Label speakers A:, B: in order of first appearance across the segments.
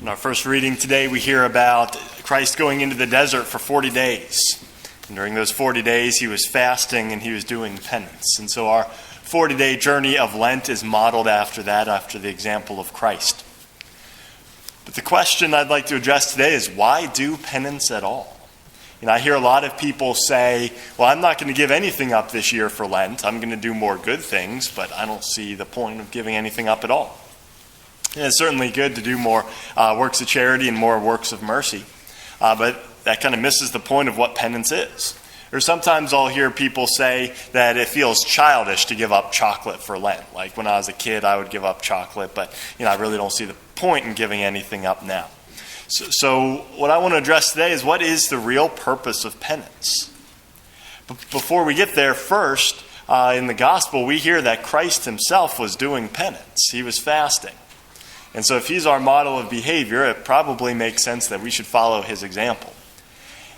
A: In our first reading today, we hear about Christ going into the desert for 40 days. And during those 40 days, he was fasting and he was doing penance. And so our 40-day journey of Lent is modeled after that, after the example of Christ. But the question I'd like to address today is, why do penance at all? I hear a lot of people say, well, I'm not going to give anything up this year for Lent. I'm going to do more good things, but I don't see the point of giving anything up at all. And it's certainly good to do more works of charity and more works of mercy, but that kind of misses the point of what penance is. Or sometimes I'll hear people say that it feels childish to give up chocolate for Lent. Like when I was a kid, I would give up chocolate, but I really don't see the point in giving anything up now. So what I want to address today is, what is the real purpose of penance? But before we get there, first, in the gospel, we hear that Christ himself was doing penance. He was fasting. And so if he's our model of behavior, it probably makes sense that we should follow his example.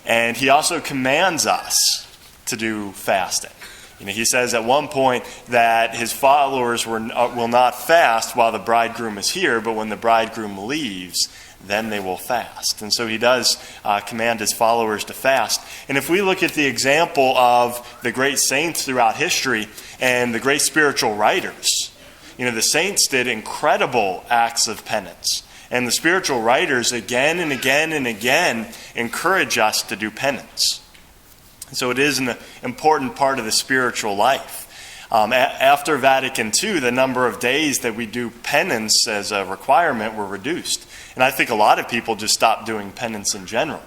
A: And he also commands us to do fasting. He says at one point that his followers will not fast while the bridegroom is here, but when the bridegroom leaves, then they will fast. And so he does command his followers to fast. And if we look at the example of the great saints throughout history and the great spiritual writers, the saints did incredible acts of penance. And the spiritual writers again and again and again encourage us to do penance. And so it is an important part of the spiritual life. After Vatican II, the number of days that we do penance as a requirement were reduced. And I think a lot of people just stopped doing penance in general.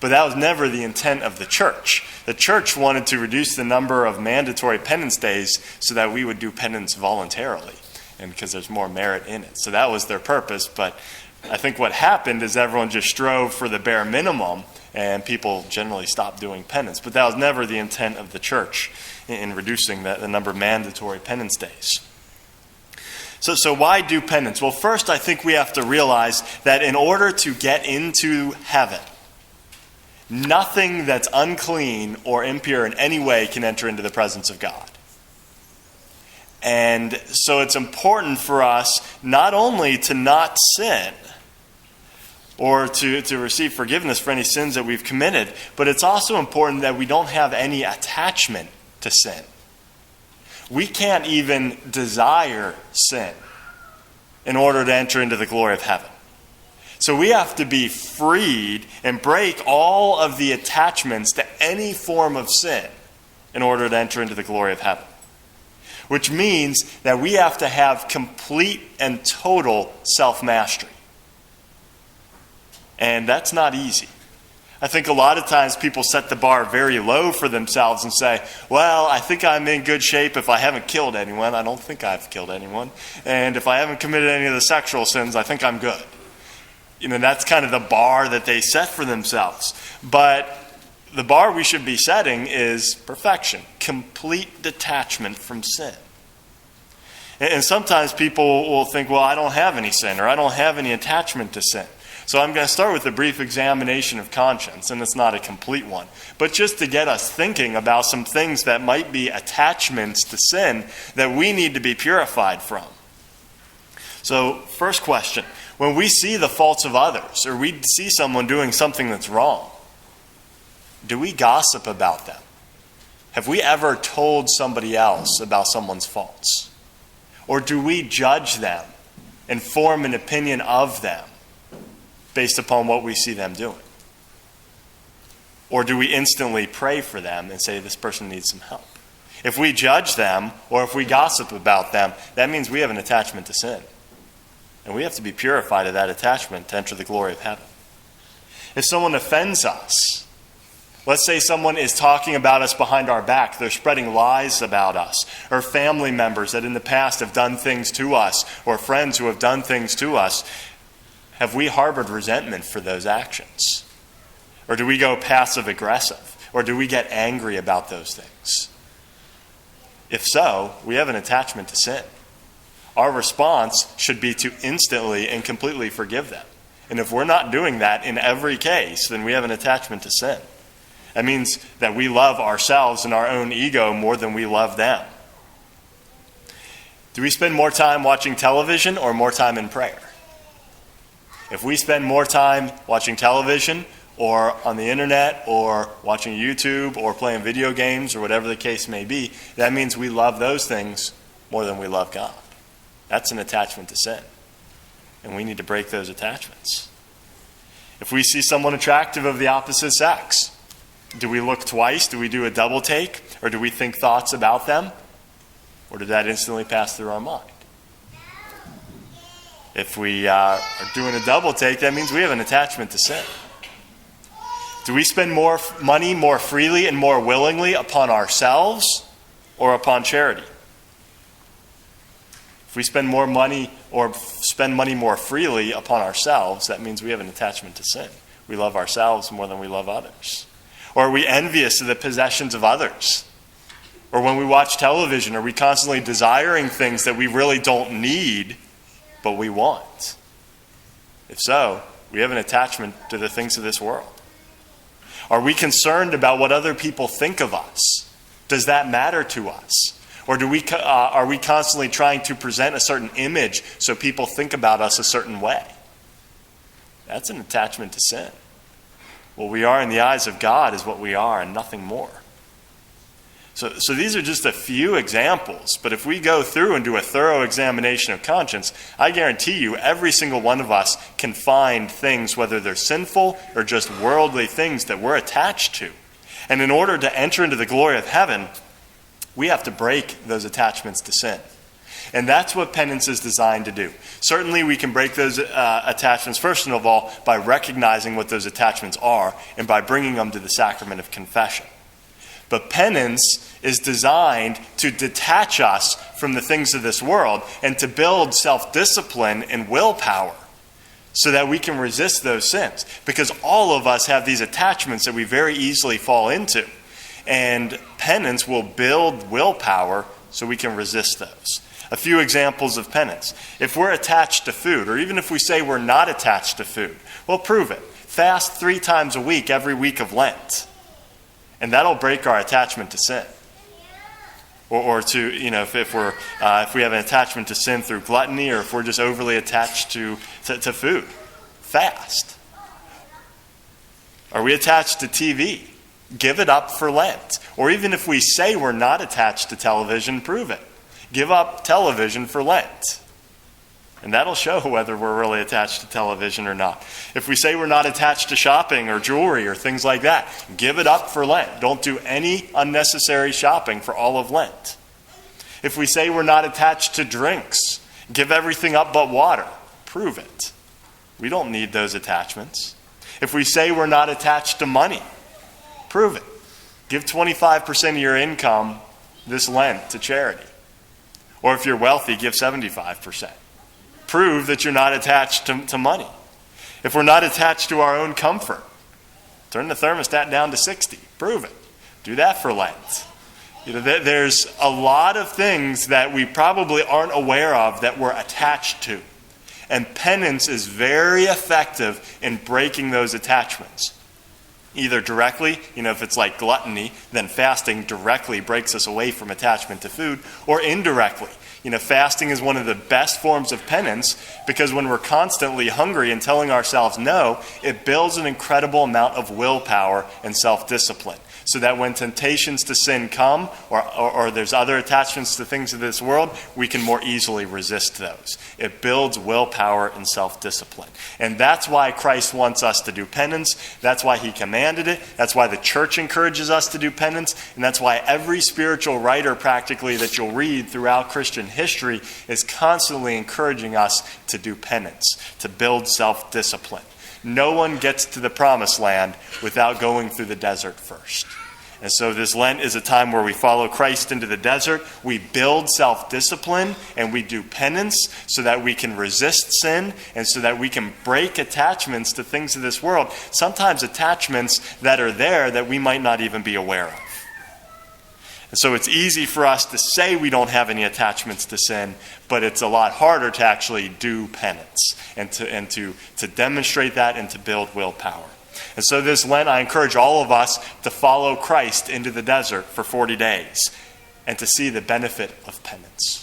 A: But that was never the intent of the church. The church wanted to reduce the number of mandatory penance days so that we would do penance voluntarily, and because there's more merit in it. So that was their purpose. But I think what happened is everyone just strove for the bare minimum, and people generally stopped doing penance. But that was never the intent of the church in reducing the number of mandatory penance days. So why do penance? Well, first, I think we have to realize that in order to get into heaven, nothing that's unclean or impure in any way can enter into the presence of God. And so it's important for us not only to not sin or to receive forgiveness for any sins that we've committed, but it's also important that we don't have any attachment to sin. We can't even desire sin in order to enter into the glory of heaven. So we have to be freed and break all of the attachments to any form of sin in order to enter into the glory of heaven. Which means that we have to have complete and total self-mastery. And that's not easy. I think a lot of times people set the bar very low for themselves and say, well, I think I'm in good shape if I haven't killed anyone. I don't think I've killed anyone. And if I haven't committed any of the sexual sins, I think I'm good. That's kind of the bar that they set for themselves. But the bar we should be setting is perfection, complete detachment from sin. And sometimes people will think, well, I don't have any sin, or I don't have any attachment to sin. So I'm going to start with a brief examination of conscience, and it's not a complete one. But just to get us thinking about some things that might be attachments to sin that we need to be purified from. So, first question, when we see the faults of others, or we see someone doing something that's wrong, do we gossip about them? Have we ever told somebody else about someone's faults? Or do we judge them and form an opinion of them based upon what we see them doing? Or do we instantly pray for them and say, this person needs some help? If we judge them, or if we gossip about them, that means we have an attachment to sin. And we have to be purified of that attachment to enter the glory of heaven. If someone offends us, let's say someone is talking about us behind our back. They're spreading lies about us. Or family members that in the past have done things to us, or friends who have done things to us. Have we harbored resentment for those actions? Or do we go passive-aggressive? Or do we get angry about those things? If so, we have an attachment to sin. Our response should be to instantly and completely forgive them. And if we're not doing that in every case, then we have an attachment to sin. That means that we love ourselves and our own ego more than we love them. Do we spend more time watching television or more time in prayer? If we spend more time watching television or on the internet or watching YouTube or playing video games or whatever the case may be, that means we love those things more than we love God. That's an attachment to sin. And we need to break those attachments. If we see someone attractive of the opposite sex, do we look twice? Do we do a double take? Or do we think thoughts about them? Or did that instantly pass through our mind? If we are doing a double take, that means we have an attachment to sin. Do we spend more money more freely and more willingly upon ourselves or upon charity? If we spend more money or spend money more freely upon ourselves, that means we have an attachment to sin. We love ourselves more than we love others. Or are we envious of the possessions of others? Or when we watch television, are we constantly desiring things that we really don't need, but we want? If so, we have an attachment to the things of this world. Are we concerned about what other people think of us? Does that matter to us? Or are we constantly trying to present a certain image so people think about us a certain way? That's an attachment to sin. What we are in the eyes of God is what we are and nothing more. So these are just a few examples, but if we go through and do a thorough examination of conscience, I guarantee you every single one of us can find things, whether they're sinful or just worldly things, that we're attached to. And in order to enter into the glory of heaven, we have to break those attachments to sin. And that's what penance is designed to do. Certainly we can break those attachments, first of all, by recognizing what those attachments are and by bringing them to the sacrament of confession. But penance is designed to detach us from the things of this world and to build self-discipline and willpower so that we can resist those sins. Because all of us have these attachments that we very easily fall into. And penance will build willpower so we can resist those. A few examples of penance. If we're attached to food, or even if we say we're not attached to food, well, prove it. Fast 3 times a week, every week of Lent. And that'll break our attachment to sin. Or to, if we have an attachment to sin through gluttony, or if we're just overly attached to food, fast. Are we attached to TV? Give it up for Lent. Or even if we say we're not attached to television, prove it. Give up television for Lent. And that'll show whether we're really attached to television or not. If we say we're not attached to shopping or jewelry or things like that, give it up for Lent. Don't do any unnecessary shopping for all of Lent. If we say we're not attached to drinks, give everything up but water. Prove it. We don't need those attachments. If we say we're not attached to money, prove it. Give 25% of your income this Lent to charity. Or if you're wealthy, give 75%. Prove that you're not attached to money. If we're not attached to our own comfort, turn the thermostat down to 60. Prove it. Do that for Lent. There's a lot of things that we probably aren't aware of that we're attached to. And penance is very effective in breaking those attachments. Either directly, if it's like gluttony, then fasting directly breaks us away from attachment to food, or indirectly. Fasting is one of the best forms of penance because when we're constantly hungry and telling ourselves no, it builds an incredible amount of willpower and self-discipline. So that when temptations to sin come, or there's other attachments to things of this world, we can more easily resist those. It builds willpower and self-discipline. And that's why Christ wants us to do penance. That's why he commanded it. That's why the church encourages us to do penance. And that's why every spiritual writer practically that you'll read throughout Christian history is constantly encouraging us to do penance, to build self-discipline. No one gets to the promised land without going through the desert first. And so this Lent is a time where we follow Christ into the desert. We build self-discipline and we do penance so that we can resist sin and so that we can break attachments to things of this world. Sometimes attachments that are there that we might not even be aware of. And so it's easy for us to say we don't have any attachments to sin, but it's a lot harder to actually do penance and to demonstrate that and to build willpower. And so this Lent, I encourage all of us to follow Christ into the desert for 40 days and to see the benefit of penance.